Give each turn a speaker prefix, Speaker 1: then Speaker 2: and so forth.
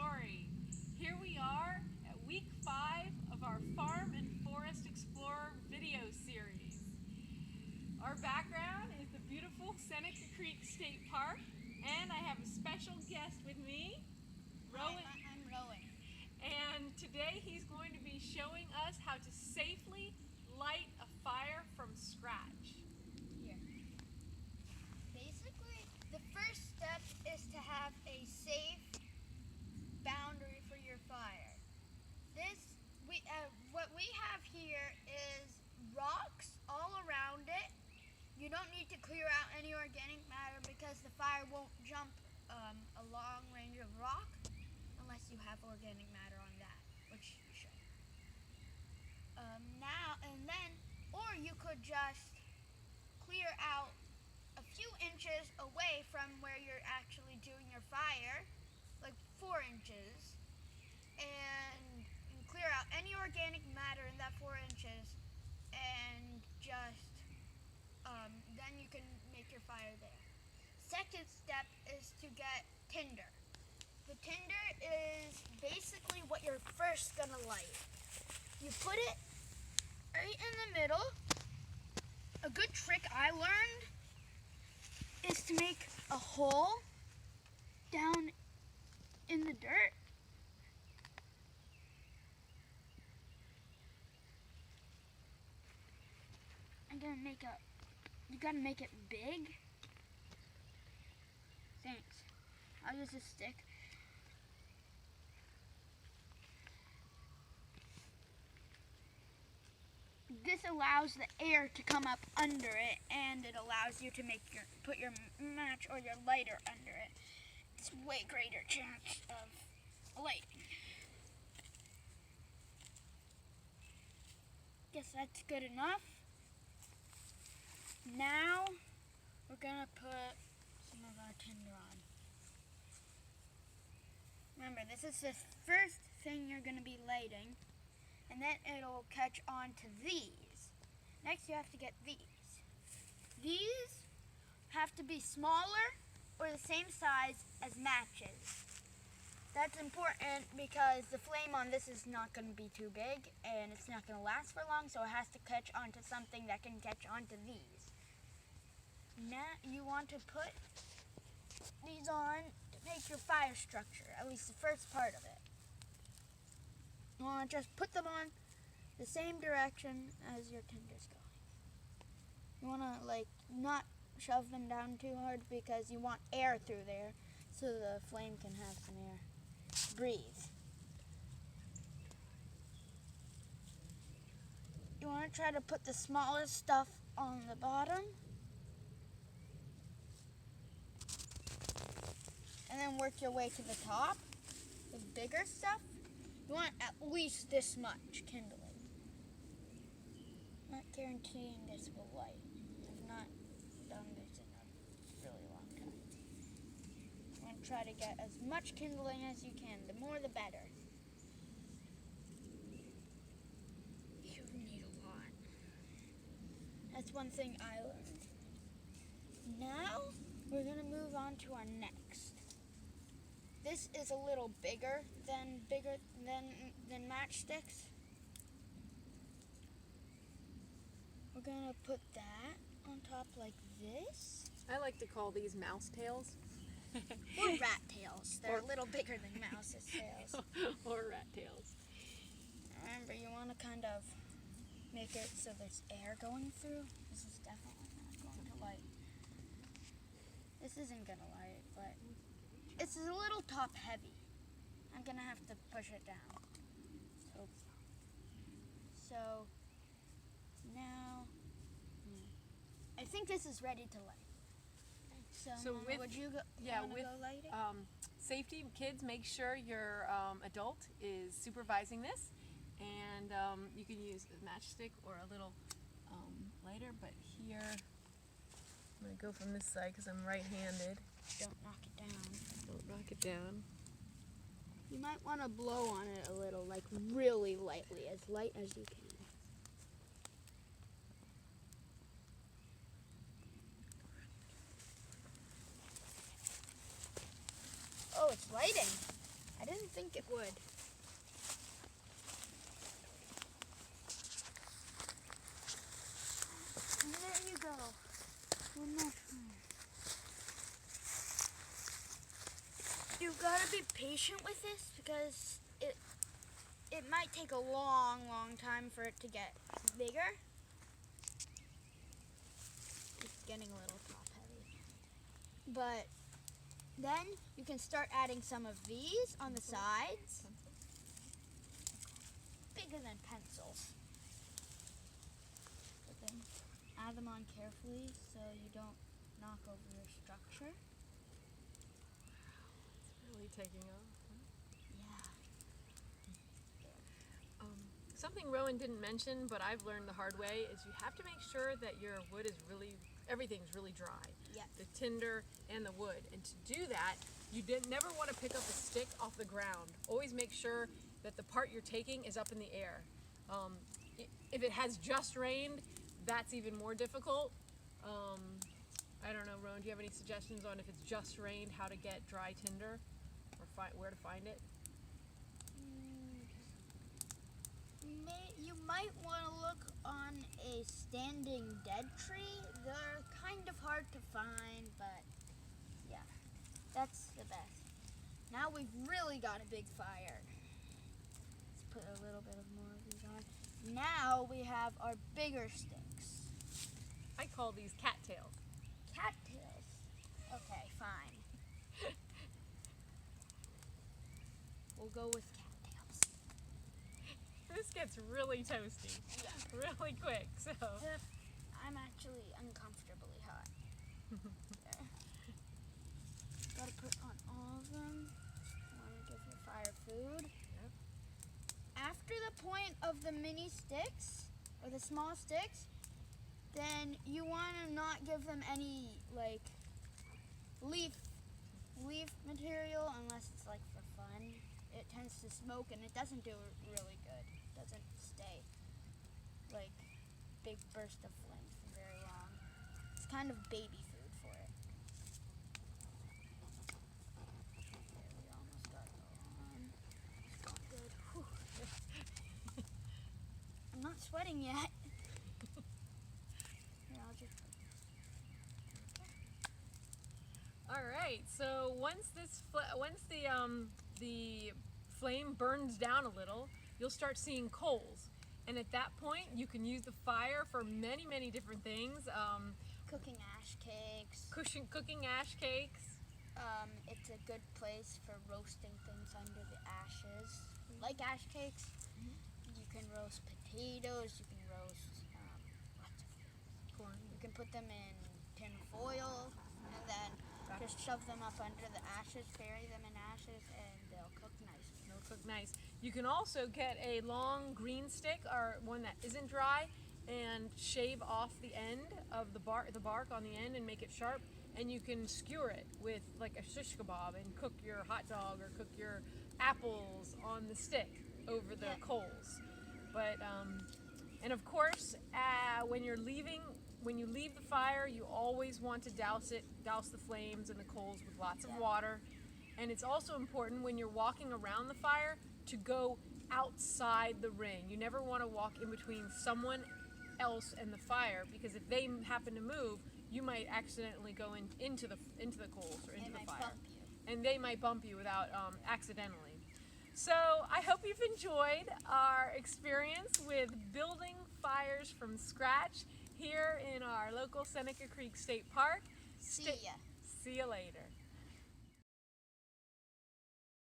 Speaker 1: Montessori. Here we are at week 5 of our Farm and Forest Explorer video series. Our background is the beautiful Seneca Creek State Park, and I have a special guest with me, Rowan.
Speaker 2: I'm Rowan.
Speaker 1: And today he's going to be showing us how to safely light a fire from scratch.
Speaker 2: Here. Basically, the first step is to have a safe boundary for your fire. What we have here is rocks all around it. You don't need to clear out any organic matter because the fire won't jump a long range of rock unless you have organic matter on that, which you should. Or you could just clear out a few inches away from where you're actually doing your fire, like 4 inches, and clear out any organic matter in that 4 inches, and just then you can make your fire there. Second step is to get tinder. The tinder is basically what you're first gonna light. You put it right in the middle. A good trick I learned is to make a hole down in the dirt. You gotta make it big. Thanks. I'll use a stick. This allows the air to come up under it, and it allows you to put your match or your lighter under it. It's way greater chance of lighting. Guess that's good enough. Now we're gonna put some of our tinder on. Remember, this is the first thing you're gonna be lighting, and then it'll catch on to these. Next you have to get these. These have to be smaller or the same size as matches. That's important because the flame on this is not going to be too big and it's not going to last for long, so it has to catch onto something that can catch onto these. Now you want to put these on to make your fire structure, at least the first part of it. You want to just put them on the same direction as your tinder's going. You want to not shove them down too hard because you want air through there so the flame can have some air to breathe. You want to try to put the smallest stuff on the bottom and then work your way to the top with bigger stuff. You want at least this much kindling. I'm not guaranteeing this will light. I've not done this in a really long time. You want to try to get as much kindling as you can. The more the better. You need a lot. That's one thing I learned. Now we're going to move on to our next. This is a little bigger than matchsticks. We're gonna put that on top like this.
Speaker 1: I like to call these mouse tails.
Speaker 2: Or rat tails. They're a little bigger than mouse's tails.
Speaker 1: Or rat tails.
Speaker 2: Remember, you want to kind of make it so there's air going through. This is definitely not going to light. This isn't gonna light, but it's a little top heavy. I'm gonna have to push it down. So now I think this is ready to light. So Mama, would you go light it?
Speaker 1: Safety, kids, make sure your adult is supervising this, and you can use a matchstick or a little lighter. But here, I'm gonna go from this side because I'm right-handed.
Speaker 2: Don't knock it down.
Speaker 1: Don't knock it down.
Speaker 2: You might want to blow on it a little, like really lightly, as light as you can. Oh, it's lighting. I didn't think it would. And there you go. One more time. You've got to be patient with this because it might take a long time for it to get bigger. It's getting a little top heavy. But then you can start adding some of these on the sides. Bigger than pencils. But then add them on carefully so you don't knock over your structure.
Speaker 3: It's really taking off.
Speaker 2: Yeah.
Speaker 3: Something Rowan didn't mention, but I've learned the hard way, is you have to make sure that your wood is everything's really dry.
Speaker 2: Yeah.
Speaker 3: The tinder and the wood. And to do that, you never want to pick up a stick off the ground. Always make sure that the part you're taking is up in the air. If it has just rained, that's even more difficult. I don't know, Rowan, do you have any suggestions on if it's just rained, how to get dry tinder or where to find it?
Speaker 2: You might want to look on a standing dead tree. They're kind of hard to find, but yeah, that's the best. Now we've really got a big fire. Let's put a little bit of more of these on. Now we have our bigger sticks.
Speaker 3: I call these cattails.
Speaker 2: Cattails. Okay, fine. We'll go with cattails.
Speaker 3: This gets really toasty,
Speaker 2: Yeah.
Speaker 3: really quick, so.
Speaker 2: I'm actually uncomfortably hot. Okay. Gotta put on all of them. Want to give the fire food.
Speaker 3: Yep.
Speaker 2: After the point of the mini sticks, or the small sticks, then you want to not give them any, like, leaf material unless it's, like, for fun. It tends to smoke and it doesn't do really good. It doesn't stay, like, big burst of flames for very long. It's kind of baby food for it. There, we almost got it all on. It's going good. Whew. I'm not sweating yet. Here, I'll just put this.
Speaker 3: All right, so once the flame burns down a little, you'll start seeing coals. And at that point, you can use the fire for many different things.
Speaker 2: Cooking ash cakes.
Speaker 3: Cooking ash cakes.
Speaker 2: It's a good place for roasting things under the ashes. Like ash cakes, you can roast potatoes, you can roast lots of things.
Speaker 3: Corn.
Speaker 2: You can put them in tin foil and then just shove them up under the ashes, bury them in ashes, and they'll cook nice.
Speaker 3: They'll cook nice. You can also get a long green stick or one that isn't dry and shave off the end of the bark on the end and make it sharp, and you can skewer it with like a shish kebab and cook your hot dog or cook your apples on the stick over the coals. But and of course, when you leave the fire, you always want to douse the flames and the coals with lots of water. And it's also important when you're walking around the fire to go outside the ring. You never want to walk in between someone else and the fire, because if they happen to move, you might accidentally go into the coals or into the fire.
Speaker 2: Bump you.
Speaker 3: And they might bump you without accidentally. So I hope you've enjoyed our experience with building fires from scratch here in our local Seneca Creek State Park.
Speaker 2: See ya.
Speaker 3: See you later.